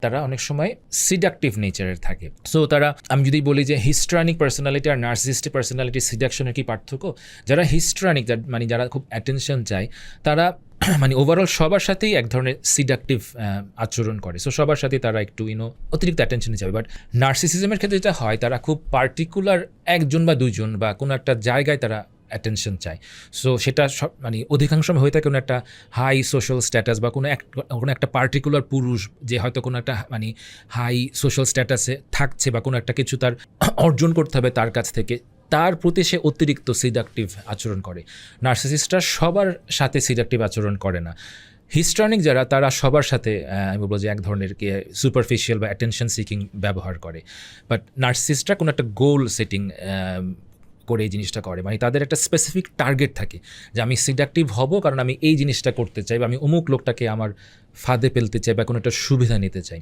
তারা অনেক সময় সিডাকটিভ নেচারের থাকে। সো তারা, আমি যদি বলি যে হিস্ট্রানিক পার্সোনালিটি আর নার্সিসিস্টিক পার্সোনালিটি সিডাকশনের কি পার্থক্য, যারা হিস্ট্রানিক, মানে যারা খুব অ্যাটেনশন চায়, তারা মানে ওভারঅল সবার সাথেই এক ধরনের সিডাকটিভ আচরণ করে। সো সবার সাথেই তারা একটু অতিরিক্ত অ্যাটেনশনে যাবে। বাট নার্সিসিজমের ক্ষেত্রে যেটা হয়, তারা খুব পার্টিকুলার একজন বা দুইজন বা কোনো একটা জায়গায় তারা অ্যাটেনশন চায়। সো সেটা সব মানে অধিকাংশ সময় হয়ে থাকে কোনো একটা হাই সোশ্যাল স্ট্যাটাস বা কোনো একটা পার্টিকুলার পুরুষ যে হয়তো কোনো একটা মানে হাই সোশ্যাল স্ট্যাটাসে থাকছে বা কোনো একটা কিছু তার অর্জন করতে হবে তার কাছ থেকে, তার প্রতি সে অতিরিক্ত সিডাকটিভ আচরণ করে। নার্সিসিস্টরা সবার সাথে সিডাকটিভ আচরণ করে না। হিস্ট্রানিক যারা, তারা সবার সাথে আমি বলবো যে এক ধরনের সুপারফিশিয়াল বা অ্যাটেনশন সিকিং ব্যবহার করে। বাট নার্সিসিস্টরা কোনো একটা গোল সেটিং করে এই জিনিসটা করে, মানে তাদের একটা স্পেসিফিক টার্গেট থাকে যে আমি সিডাকটিভ হব কারণ আমি এই জিনিসটা করতে চাই বা আমি অমুক লোকটাকে আমার ফাঁদে ফেলতে চাই বা কোনো একটা সুবিধা নিতে চাই।